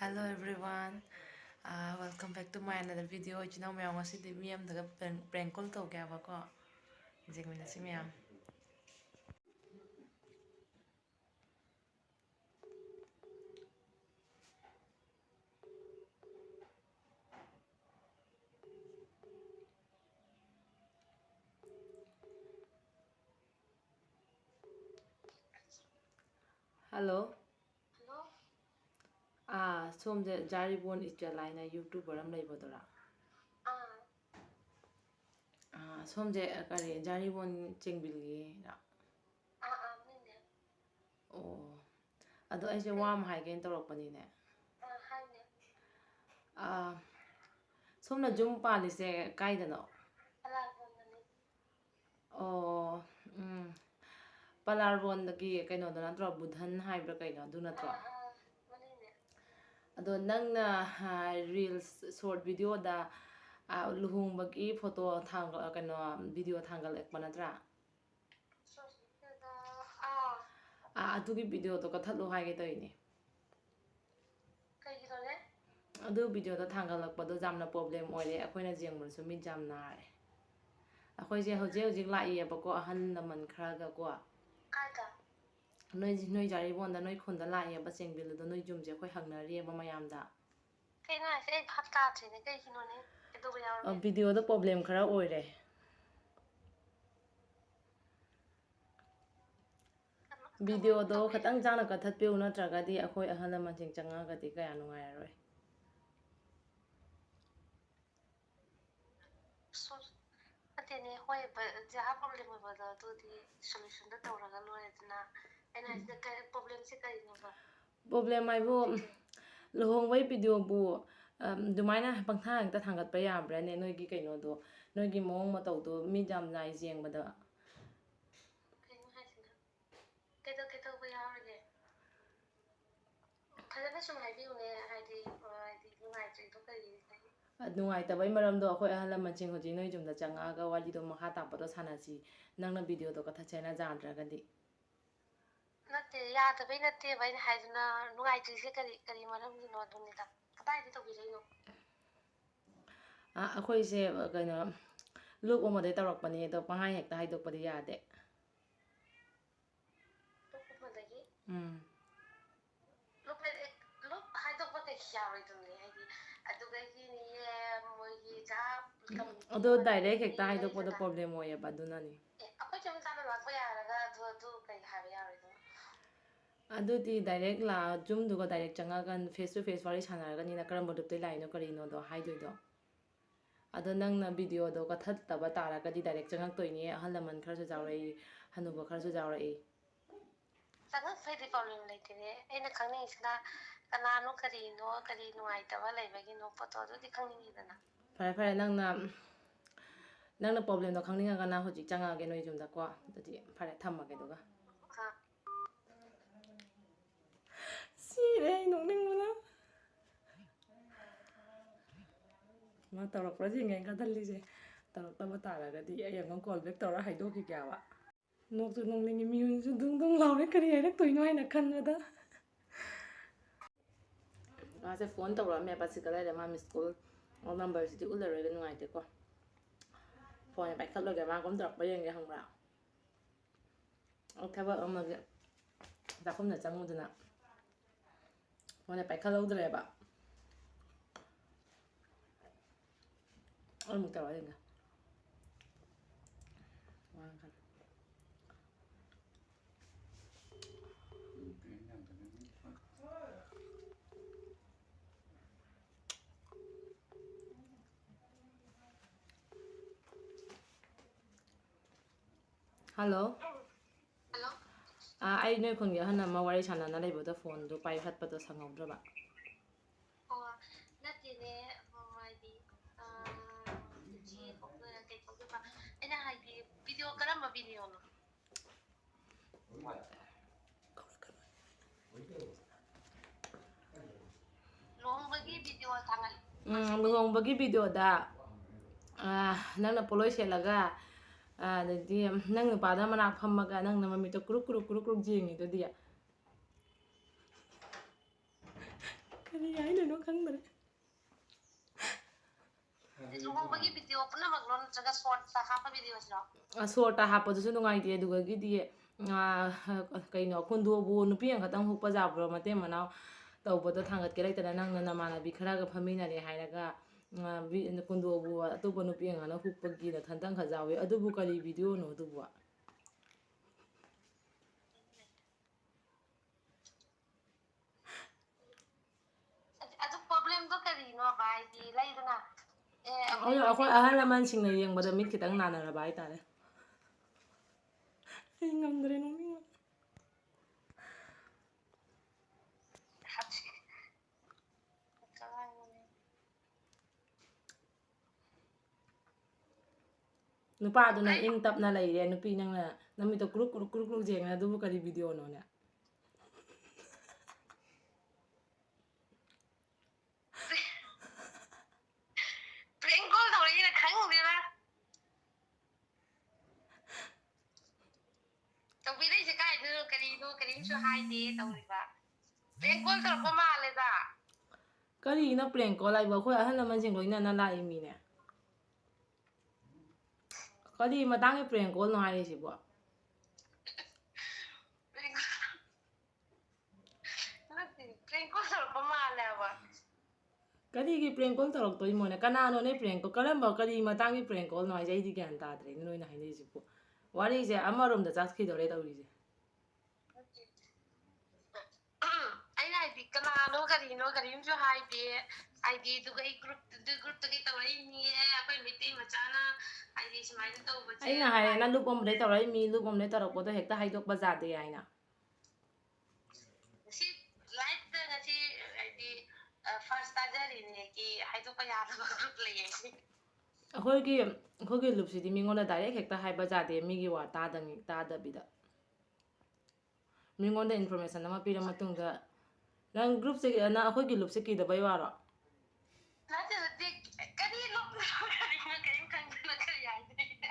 Hello everyone. Welcome back to my another video. Chinaw mayam ngasi mi am daga prank call to kya ba ko. Jengminasi mayam. Hello. Somje Jaribon Israelina YouTuber am laibodora. Somje kari Jaribon Chengbilgi na. Oh. Ado aise wam haigen torokpanine. Somna jum palise kaidano. Oh. Palarwondagi kainodana natro Budhan haibra kaino du natro. Ado nangna reels short video da luhungbagi photo thangal kaino video thangal ekpa natra. Adugi video to kathatlo haige toine. Adu video to thangalakpado jamna problem oire akoina jengmursu mi jam nare. Akoise hojik laiyebako ahan laman kharaga ko. Noi Jaribon da noi khunda laiyeba chengbiludo noi jumje khoi hangnarieba mayamda. Video da problem khara oire. Video do khatang jana kathatpiu natragadi akhoi ahan laman ching changagadi kaya nungairoi. Tene hoi ba jaha problem ba da to di solution da tawraga lore na ena is the problem se kari no ba Problem ai bu luhongbai video bu dumaina pangtha ta thangat pa yabra ne noi gi kaino do noi gi mong ma taw do mi jam nai jeng bada kaino haisina keto ba yawre khadana sum hai bi une haidi nungai tri to kari nungai ta bai maram do akhoi ahal man ching hoji noi jum da changa ga wali do maha ta pado sanasi nangna video do katha chena jandra gadi natte ya ta bai natte bai haiduna nungai tri se kari maram ni no dun da kadai di to bi reino akhoi se kaino look oma de tarak pani do pahai hekta hai dok padi yade look hai dok pa ke yawre dun ni haidi aduga gi ni moi gi ja ado direct hekta hai dok pado problem oye baduna ni akhoi chum chana lakpa yaraga du kai habi yawre dun Adudi direct la zoom duga direct changa gan face to face wari sanaraga ni na karamba dupte laino karino do haidoi do ado nangna video do kathat taba taraga di direct changa toini ahalaman kharsu jawrai hanuba kharsu jawrai changa faidi problem leitire aina khangni isna kanano kari nuai taba leibagi no photo do di khangni dana fare nangna problem do khangninga gana hoji changa ge noi jumda ko dadi fare thamage doga Sire nongningbuna ma tarak praji ngai ka dalise tarak taba taraga di ayang call back tora haido ki kya wa nok tu nongningi miun su dung laure kari airak toino haina khanbada se phone tora me pasikala de ma miss call all number si ulare ga nungai te ko phone bai khallo ga ma kom tarak pa yeng ge hangbra thaba amaga da khom na changuduna phone bai khallo dre ba Almu tawa denga. Wangkan. Hello. hello Ai noi khon ge hana ma wari chana na leibo da phone do pai phat pa do sangau ba oh natine mai di ji ko ke ko ba ena hai di video karamba video no longbagi video thangal luhongbagi video da nangna poloi selaga adadi nang nupada manak phammaga nangna mamito kuruk jengi do dia ꯀꯔꯤ ꯍꯥꯏꯗꯣꯏꯅꯣ ꯈꯪꯗ꯭ꯔꯦ ꯂꯨꯍꯣꯡꯕꯒꯤ video ꯄꯨꯝꯅꯃꯛꯂꯣ ꯅꯠꯇ꯭ꯔꯒ ꯁꯣꯔꯠꯇ ꯍꯥꯞꯄ ꯚꯤꯗꯤꯑꯣꯁꯤꯔꯣ ꯁꯣꯔꯠꯇ ꯍꯥꯞꯄꯗꯨꯁꯨ ꯅꯨꯡꯉꯥꯏꯇꯦ ꯑꯗꯨꯒꯒꯤꯗꯤ ꯀꯩꯅꯣ ꯈꯨꯟꯗꯣꯕꯨ ꯅꯨꯄꯤ ꯑꯃꯈꯛꯇꯪ ꯍꯨꯛꯄ ꯌꯥꯕ꯭ꯔꯣ ꯃꯇꯩ ꯃꯅꯥꯎ ꯇꯧꯕꯗꯣ ꯊꯥꯡꯒꯠꯀꯦ ꯂꯩꯇꯅ ꯅꯪꯅ ꯅꯃꯥꯟꯅꯕꯤ ꯈꯔꯒ ꯐꯝꯃꯤꯟꯅꯔꯦ ꯍꯥꯏꯔꯒ ꯀꯨꯟꯗꯣꯕꯨ ꯑꯇꯣꯞꯄ ꯅꯨꯄꯤ ꯑꯉꯥꯡꯅ ꯍꯨꯛꯄꯒꯤ ꯅꯊꯟꯇꯪ ꯈꯠ ꯌꯥꯎꯋꯦ ꯑꯗꯨꯕꯨ ꯀꯔꯤ ꯚꯤꯗꯤꯑꯣꯅꯣ ꯑꯗꯨꯕꯨ ꯑꯗꯨ ꯄ꯭ꯔꯣꯕ꯭ꯂꯦꯝꯗꯣ ꯀꯔꯤꯅꯣꯕ ꯍꯥꯏꯗꯤ ꯂꯩꯗꯅ ꯑꯩꯈꯣꯏ ꯑꯍꯜ ꯂꯃꯟꯁꯤꯡꯅ ꯌꯦꯡꯕꯗ ꯃꯤꯠ ꯈꯤꯇꯪ ꯅꯥꯟꯅꯔꯕ ꯍꯥꯏꯇꯥꯔꯦ ꯑꯩ ꯉꯝꯗ꯭ꯔꯦ ꯅꯣꯛꯅꯤꯡꯕ ꯅꯨꯄꯥꯗꯨꯅ ꯏꯪ ꯇꯞꯅ ꯂꯩꯔꯦ ꯅꯨꯄꯤ ꯅꯪꯅ ꯅꯨꯃꯤꯠꯇꯣ ꯀ꯭ꯔꯨꯛ ꯀ꯭ꯔꯨꯛ ꯀ꯭ꯔꯨꯛ ꯀ꯭ꯔꯨꯛ ꯌꯦꯡꯉꯦ ꯑꯗꯨꯕꯨ ꯀꯔꯤ ꯚꯤꯗꯤꯑꯣꯅꯣꯅꯦ ꯄ꯭ꯔꯦꯡ ꯀꯣꯜ ꯇꯧꯔꯛꯏꯅ ꯈꯪꯗꯦꯅ ꯇꯧꯕꯤꯔꯛꯏꯁꯦ ꯀꯥꯏꯗꯅꯣ ꯀꯔꯤꯅꯣ ꯀꯔꯤꯝꯁꯨ ꯍꯥꯏꯗꯦ ꯇꯧꯔꯤꯕ ꯄ꯭ꯔꯦꯡ ꯀꯣꯜ ꯇꯧꯔꯛꯄ ꯃꯥꯜꯂꯦꯗ ꯀꯔꯤꯅꯣ ꯄ꯭ꯔꯦꯡ ꯀꯣꯜ ꯍꯥꯏꯕ ꯑꯩꯈꯣꯏ ꯑꯍꯜ ꯂꯃꯟꯁꯤꯡ ꯂꯣꯏꯅꯅ ꯂꯥꯛꯏ ꯃꯤꯅꯦ ꯀꯔꯤ ꯃꯇꯥꯡꯒꯤ ꯄ꯭ꯔꯦꯡ ꯀꯣꯜꯅꯣ ꯍꯥꯏꯔꯤꯁꯤꯕꯣ ꯄ꯭ꯔꯦꯡ ꯀꯣꯜ ꯇꯧꯔꯛꯄ ꯃꯥꯜꯂꯦꯕ ꯀꯔꯤꯒꯤ ꯄ꯭ꯔꯦꯡ ꯀꯣꯜ ꯇꯧꯔꯛꯇꯣꯏꯃꯣꯅꯦ ꯀꯅꯥꯅꯣꯅꯦ ꯄ꯭ꯔꯦꯡ ꯀꯣꯜ ꯀꯔꯝꯕ ꯀꯔꯤ ꯃꯇꯥꯡꯒꯤ ꯄ꯭ꯔꯦꯡ ꯀꯣꯜꯅꯣ ꯍꯥꯏꯁꯦ ꯑꯩꯗꯤ ꯒ꯭ꯌꯥꯟ ꯇꯥꯗ꯭ꯔꯦꯅꯦ ꯅꯣꯏꯅ ꯍꯥꯏꯅꯔꯤꯁꯤꯕꯨ ꯋꯥꯔꯤꯁꯦ ꯑꯃꯔꯣꯝꯗ ꯆꯠꯈꯤꯗꯧꯔꯦ ꯇꯧꯔꯤꯁꯦ ꯑꯩꯅ ꯍꯥꯏꯗꯤ ꯀꯅꯥꯅꯣ ꯀꯔꯤꯅꯣ ꯀꯔꯤꯝꯁꯨ ꯍꯥꯏꯗꯦ ꯍꯥꯏꯗꯤ ꯑꯗꯨꯒ ꯑꯩ ꯒ꯭ꯔꯨꯞꯇꯒꯤ ꯇꯧꯔꯛꯏꯅꯤ ꯑꯩꯈꯣꯏ ꯃꯩꯇꯩ ꯃꯆꯥꯅ ꯍꯥꯏꯗꯤ ꯁꯨꯃꯥꯏꯅ ꯇꯧꯕꯁꯦ ꯑꯩꯅ ꯍꯥꯏꯔꯦ ꯅꯪ ꯂꯨꯞ ꯑꯃꯗꯩ ꯇꯧꯔꯛꯏꯃꯤ ꯂꯨꯞ ꯑꯃꯗꯩ ꯇꯧꯔꯛꯄꯗꯣ ꯍꯦꯛꯇ ꯍꯥꯏꯗꯣꯛꯄ ꯌꯥꯗꯦ ꯍꯥꯏꯅ ꯉꯁꯤ ꯂꯥꯏꯐꯇ ꯉꯁꯤ ꯍꯥꯏꯗꯤ ꯐꯥꯔꯁ ꯇꯥꯖꯔꯤꯅꯦ ꯍꯥꯏꯗꯣꯛꯄ ꯌꯥꯗꯕ ꯒ꯭ꯔꯨꯞ ꯂꯩꯌꯦ ꯑꯩꯈꯣꯏꯒꯤ ꯂꯨꯞꯁꯤꯗꯤ ꯃꯤꯉꯣꯟꯗ ꯗꯥꯏꯔꯦꯛ ꯍꯦꯛꯇ ꯍꯥꯏꯕ ꯌꯥꯗꯦ ꯃꯤꯒꯤ ꯋꯥ ꯇꯥꯗꯕꯤꯗ ꯃꯤꯉꯣꯟꯗ ꯏꯟꯐꯣꯔꯃꯦꯁꯟ ꯑꯃ ꯄꯤꯔ ꯃꯇꯨꯡꯗ ꯅꯪ ꯒ꯭ꯔꯨꯞꯁꯦ ꯅꯪ ꯑꯩꯈꯣꯏꯒꯤ ꯂꯨꯞꯁꯦ ꯀꯤꯗꯕꯩ ꯋꯥꯔꯣ ꯅꯠꯇꯦ ꯀꯔꯤ ꯂꯨꯞꯅꯣ ꯀꯔꯤꯅꯣ ꯀꯔꯤꯝ ꯈꯪꯗꯅ ꯀꯔꯤ ꯍꯥꯏꯗꯣꯏꯅꯦ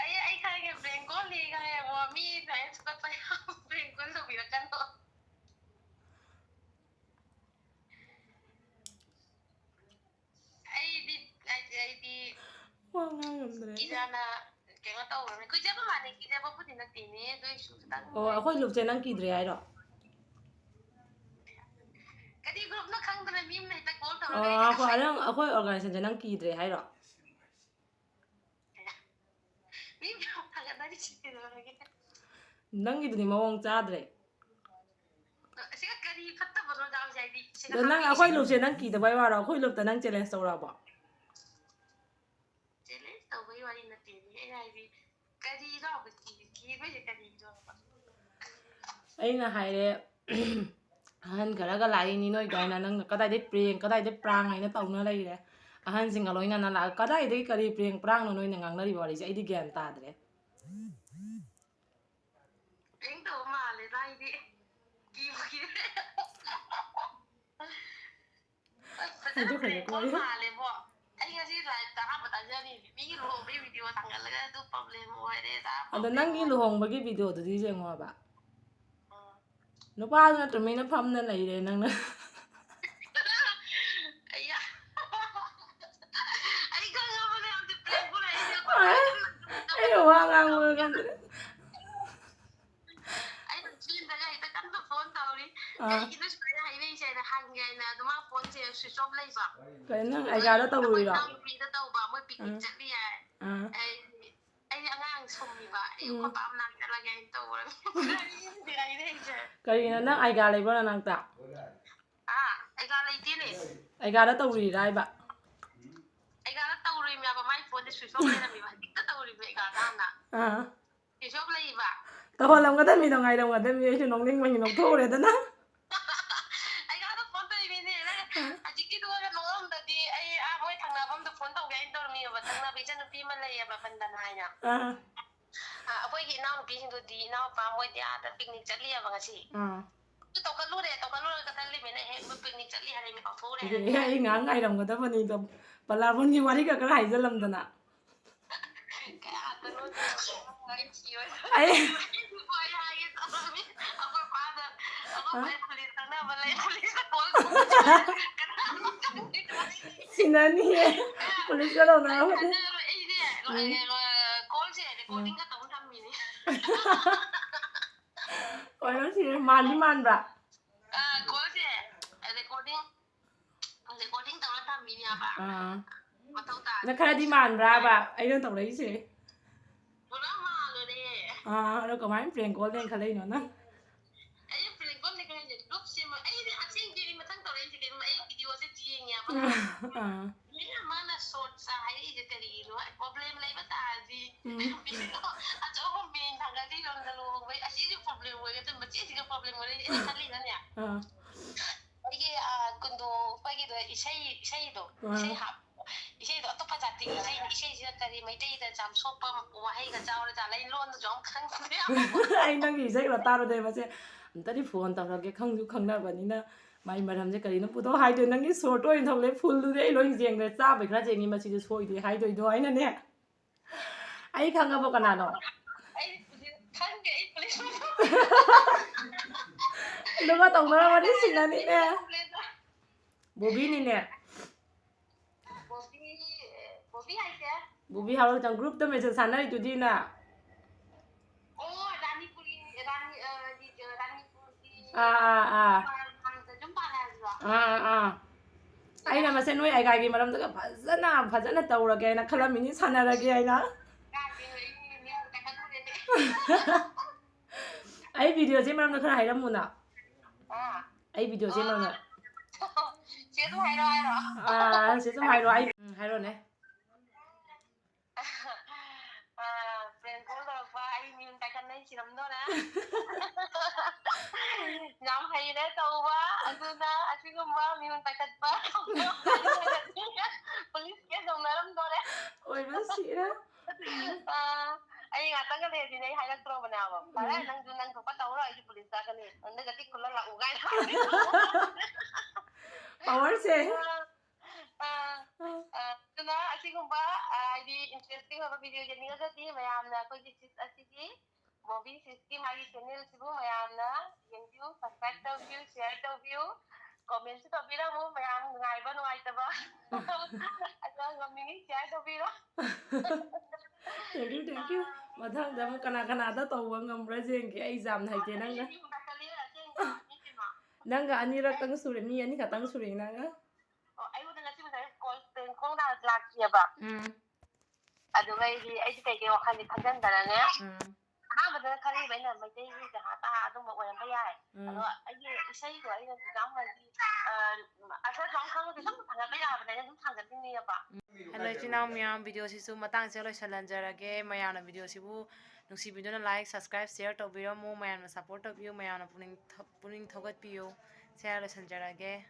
ꯑꯩ ꯈꯪꯉꯦ ꯄ꯭ꯔꯦꯡ ꯀꯣꯜꯅꯤ ꯈꯪꯉꯦ ꯃꯤ ꯑꯗꯨꯃꯥꯏꯅ ꯁꯨꯀꯠꯄ ꯌꯥꯝ ꯄ꯭ꯔꯦꯡ ꯀꯣꯜ ꯇꯧꯕꯤꯔꯛꯀꯅꯣ ꯑꯩꯗꯤ ꯋꯥ ꯉꯥꯡ ꯉꯝꯗ꯭ꯔꯦ ꯀꯤꯖꯥꯅ ꯀꯩꯅꯣ ꯇꯧꯔꯅꯤ ꯀꯨꯏꯖꯕ ꯃꯥꯜꯂꯦ ꯀꯤꯖꯕꯕꯨꯗꯤ ꯅꯠꯇꯦꯅꯦ ꯑꯗꯨꯏꯁꯨ ꯈꯤꯇꯪ ꯑꯣ ꯑꯩꯈꯣꯏ ꯂꯨꯞꯁꯦ ꯅꯪ ꯀꯤꯗ꯭ꯔꯦ ꯍꯥꯏꯔꯣ ꯀꯔꯤ ꯒ꯭ꯔꯨꯞꯅꯣ ꯈꯪꯗꯅ ꯃꯤ ꯑꯃꯅ ꯍꯦꯛꯇ ꯀꯣꯜ ꯑꯣ ꯇꯧꯔꯒ ꯍꯦꯛꯇ ꯑꯩꯈꯣꯏ ꯑꯣꯔꯒꯅꯥꯏꯖꯦꯁꯟꯁꯦ ꯅꯪ ꯀꯤꯗ꯭ꯔꯦ ꯍꯥꯏꯔꯣ ꯃꯤ ꯃꯌꯥꯝ ꯊꯥꯒꯠꯅꯔꯤꯁꯤ ꯀꯩꯗꯧꯔꯒꯦ ꯅꯪꯒꯤꯗꯨꯗꯤ ꯃꯑꯣꯡ ꯆꯥꯗ꯭ꯔꯦ ꯁꯤꯒ ꯀꯔꯤ ꯐꯠꯇꯕꯅꯣ ꯗꯥꯎꯁꯦ ꯍꯥꯏꯗꯤ ꯑꯗꯣ ꯅꯪ ꯑꯩꯈꯣꯏ ꯂꯨꯞꯁꯦ ꯅꯪ ꯀꯤꯗꯕꯩ ꯋꯥꯔꯣ ꯑꯩꯈꯣꯏ ꯂꯨꯞꯇ ꯅꯪ ꯆꯦꯂꯦꯟꯖ ꯇꯧꯔꯛꯑꯕꯣ ꯆꯦꯂꯦꯟꯖ ꯇꯧꯕꯒꯤ ꯋꯥꯔꯤ ꯅꯠꯇꯦꯅꯦ ꯑꯩꯅ ꯍꯥꯏꯗꯤ ꯀꯔꯤꯅꯣ ꯀꯤꯕꯩꯁꯦ ꯀꯔꯤꯅꯣ ꯑꯩꯅ ꯍꯥꯏꯔꯦ ꯑꯍꯟ ꯈꯔꯒ ꯂꯥꯛꯏꯅꯤ ꯅꯣꯏꯗꯥꯏꯅ ꯅꯪꯅ ꯀꯗꯥꯏꯗꯩ ꯄ꯭ꯔꯦꯡ ꯀꯗꯥꯏꯗꯩ ꯄ꯭ꯔꯥꯡ ꯍꯥꯏꯅ ꯇꯧꯅ ꯂꯩꯔꯦ ꯑꯍꯟꯁꯤꯡꯒ ꯂꯣꯏꯅꯅ ꯂꯥꯛꯑ ꯀꯗꯥꯏꯗꯒꯤ ꯀꯔꯤ ꯄ꯭ꯔꯦꯡ ꯄ꯭ꯔꯥꯡꯅꯣ ꯅꯣꯏꯅ ꯉꯥꯡꯅꯔꯤꯕ ꯋꯥꯔꯤꯁꯦ ꯑꯩꯗꯤ ꯒ꯭ꯌꯥꯟ ꯇꯥꯗ꯭ꯔꯦ ꯄ꯭ꯔꯦꯡ ꯇꯧꯕ ꯃꯥꯜꯂꯦꯗ ꯑꯩꯗꯤ ꯀꯤꯕꯨ ꯀꯤꯔꯦ ꯐꯖꯅ ꯄ꯭ꯔꯦꯡ ꯀꯣꯜ ꯃꯥꯜꯂꯦꯕꯣ ꯑꯩ ꯉꯁꯤ ꯂꯥꯏꯐꯇ ꯑꯍꯥꯟꯕ ꯇꯥꯖꯔꯤꯅꯤ ꯃꯤꯒꯤ ꯂꯨꯍꯣꯡꯕꯒꯤ ꯚꯤꯗꯤꯑꯣ ꯊꯥꯡꯒꯠꯂꯒ ꯑꯗꯨ ꯄ꯭ꯔꯣꯕ꯭ꯂꯦꯝ ꯑꯣꯏꯔꯦꯗ ꯑꯗꯣ ꯄ꯭ꯔꯣꯕ꯭ꯂꯦꯝ ꯅꯪꯒꯤ ꯑꯣꯏꯔꯦ ꯂꯨꯍꯣꯡꯕꯒꯤ ꯚꯤꯗꯤꯑꯣꯗꯨꯗꯤ ꯌꯦꯡꯉꯣꯕ ꯅꯨꯄꯥꯗꯨꯅ ꯇꯨꯃꯤꯟꯅ ꯐꯝꯅ ꯂꯩꯔꯦ ꯅꯪꯅ ꯑꯩꯌꯥ ꯑꯩ ꯈꯪꯉꯕꯅꯦ ꯍꯧꯖꯤꯛ ꯄ꯭ꯔꯦꯡ ꯀꯣꯜ ꯍꯥꯏꯁꯦ ꯑꯩꯈꯣꯏ ꯕꯥꯏ ꯑꯩ ꯋꯥ ꯉꯥꯡꯕꯒ ꯉꯝꯗ꯭ꯔꯦ ꯑꯩꯅ ꯆꯤꯟꯗꯒ ꯍꯦꯛꯇ ꯀꯟꯅ ꯐꯣꯟ ꯇꯧꯔꯤ ꯑꯥ ꯀꯩꯒꯤꯅꯣ ꯁꯨꯃꯥꯏꯅ ꯍꯥꯏꯅꯩꯁꯦ ꯍꯥꯏꯅ ꯍꯪꯒꯦ ꯍꯥꯏꯅ ꯑꯗꯨ ꯃꯥ ꯐꯣꯟꯁꯦ ꯁ꯭ꯋꯤꯆ ꯑꯣꯐ ꯂꯩꯕ ꯀꯩ ꯅꯪ ꯑꯩꯈꯣꯏ ꯑꯥꯏꯒꯥꯗ ꯇꯧꯔꯨꯏꯔꯣ ꯏꯅꯥꯎꯅꯨꯄꯤꯗ ꯇꯧꯕ ꯃꯣꯏ ꯄꯤꯛꯅꯤꯛ ꯑꯥ ꯆꯠꯂꯤ ꯍꯥꯏ ꯑꯥ ꯑꯩꯗꯤ ꯑꯉꯥꯡ ꯁꯨꯝꯃꯤꯕ ꯑꯩ ꯎꯝ ꯑꯩꯈꯣꯏ ꯄꯥ ꯃꯅꯥꯛ ꯆꯠꯂꯒꯦ ꯍꯥꯏꯅ ꯇꯧꯔꯒ ꯀꯔꯤꯅꯣ ꯍꯥꯏꯅꯩꯁꯦ ꯀꯔꯤꯅꯣ ꯅꯪ ꯑꯥꯏꯒꯥ ꯂꯩꯕ꯭ꯔꯣ ꯅꯅꯥꯛꯇ ꯑꯩꯒꯥ ꯂꯩꯇꯦꯅꯦ ꯑꯥꯏꯒꯥꯗ ꯇꯧꯔꯤꯔꯥ ꯍꯥꯏꯕ ꯑꯩꯒꯥꯗ ꯇꯧꯔꯨꯏꯃꯦꯕ ꯃꯥꯏ ꯐꯣꯟꯁꯦ ꯁ꯭ꯋꯤꯆ ꯑꯣꯐ ꯂꯩꯔꯝꯃꯤꯕ ꯍꯧꯖꯤꯛꯇ ꯇꯧꯔꯤꯕ ꯑꯩꯒꯥꯗ ꯍꯥꯟꯅ ꯑꯥ ꯁ꯭ꯋꯤꯆ ꯑꯣꯐ ꯂꯩꯌꯦꯕ ꯇꯧꯍꯜꯂꯝꯒꯗꯕꯅꯤꯗꯣ ꯉꯥꯏꯔꯝꯒꯗꯕꯅꯤ ꯑꯩꯁꯨ ꯅꯣꯛꯅꯤꯡꯕꯒꯤ ꯅꯣꯛꯊꯣꯛꯎꯔꯦꯗꯅ ꯑꯩꯒꯥꯗ ꯐꯣꯟ ꯇꯧꯔꯤꯃꯤꯅꯦ ꯑꯥ ꯍꯧꯖꯤꯛꯀꯤꯗꯨꯒ ꯅꯣꯛꯑꯝꯗꯗꯤ ꯑꯩ ꯃꯣꯏ ꯊꯪꯅꯕꯝꯗ ꯐꯣꯟ ꯇꯧꯒꯦ ꯍꯥꯏꯅ ꯇꯧꯔꯝꯃꯤꯑꯕ ꯊꯪꯅꯕ ꯏꯆꯟꯅꯨꯄꯤ ꯑꯃ ꯂꯩꯌꯦꯕ ꯕꯟꯗꯅ ꯍꯥꯏꯅ ꯑꯥ ꯑꯩꯈꯣꯏꯒꯤ ꯏꯅꯥꯎꯅꯨꯄꯤꯁꯤꯡꯗꯨꯗꯤ ꯏꯅꯥꯎꯄꯥ ꯃꯣꯏꯗꯤ ꯑꯥꯗ ꯄꯤꯛꯅꯤꯛ ꯆꯠꯂꯤꯑꯕ ꯉꯁꯤ ꯑꯥ ꯇꯧꯈꯠꯂꯨꯔꯒ ꯈꯜꯂꯤꯃꯤꯅ ꯍꯦꯛ ꯄꯤꯛꯅꯤꯛ ꯆꯠꯂꯤ ꯍꯥꯏꯔꯃꯤ ꯀꯥꯎꯊꯣꯛꯎꯔꯦ ꯑꯦ ꯍꯥꯏꯔꯃꯤ ꯑꯩ ꯉꯥꯏꯍꯥꯛ ꯉꯥꯏꯔꯝꯒꯗꯕꯅꯤꯗꯣ ꯄꯂꯥꯕꯨꯟꯒꯤ ꯋꯥꯔꯤꯒ ꯈꯔ ꯍꯥꯏꯖꯤꯜꯂꯝꯗꯅ ꯀꯌꯥꯗꯅꯣ ꯑꯩ ꯑꯩꯈꯣꯏ ꯄꯥꯗ ก็ไปผลิตตั้งหน้ามาเลยผลิตโกนกันนะ 신나니 polisi lo na အဲ့ဒီကိုယ်စီကိုတင်းကတော့ทำမီနေ oyo si mani man bra ကိုယ်စီအဲ့ကိုတင်းတော့ทำမီနေပါ မတော့တာ na kara di man bra ba ai don tong lai si ဘုရားမလို့လေ lo ko mai friend ko len khalai no na အဲ့ဒီပြင်ကုန်နေကြတဲ့ group စီမအဲ့ဒီအချင်းကြီးမတန်းတော့လေဒီမှာအဲ့ဗီဒီယိုစကြည့်နေပါ ဒီမှာမဆော့ဆိုင်ဒီတရီနော် problem လေးမတားဒီပြီးတော့အချို့မင်းတန်ကလေးလုံးလုံးဝေးအရှိဒီ problem ဝေးတဲ့မကြည့်ဒီ problem ဝေးအဲ့ခလေးနော်ညာ이게 근데 빠기도 이세이도 이세이도 똑같아 이세이들이 메이데이들 잠 소범 와해가 자오를 자 레인론도 좀 큰데요 ai nang gi sai la ta ro de ma se tadi phone ta ra ke khang ju khang na ba ni na mai ma ram je kari na pu to hai de nang gi so to in thong le phul lu de lo jeng de cha bai khra jeng ni ma si de so de hai de do ai na ne ai khang ga bo kana no ai kange ai please lo ga tong na ma ni sin na ni ne bobi ni ne Bobby ai thế bobi ha lo trong group to me se san na tu di na Ranipuri ai na ma se noi ai ga gi ma ram da phajana taw ra ge na khala mi ni sana ra ge ai na ai video se ma ram da khara hai ram mu na ai video se ma na chế tôi hay rồi se so hai ro ai hai ro ne friend của tôi và anh nhìn tại cái này chỉ làm đó nè nhóm hay đấy tôi quá anh na anh chỉ có mà nhìn tại cái ba police cái dòng này lắm đó đấy oi ma si ra anh ngắt tăng cái này thì này hay là tôi mà nào mà lại năng cũng bắt đầu rồi thì police ra cái này anh cái tích của nó là ugai power se na asigumba ID interesting na video jani nga ti mayam na ko this asigi movie system ay channel sibu mayam na view subscribe to view share to view comment to bira mo mayam ngai ba ngai ta ba aja ngamini share to bira thank you mathang da mo kana da to wa ngam ra jeng ki ai jam thai ke nang ga ani ra tang sure mi ani ka tang sure nang ga ai udah ngasih misalnya call dan kong dah lagi ya pak aduh ai di kayak wakhan di kandan dalanya betul kali banyak macam ini jahat aduh mau yang bayar kalau saya itu ai nanti kamu lagi asal kamu kamu bisa tanggal bayar benar itu tanggal ini ya pak hello chinaw miyam video sisu matang se lo chalanjarage mayana video sibu nusi video na like subscribe share to biro mu mayana support to view mayana puning thogat piyo share lo chalanjarage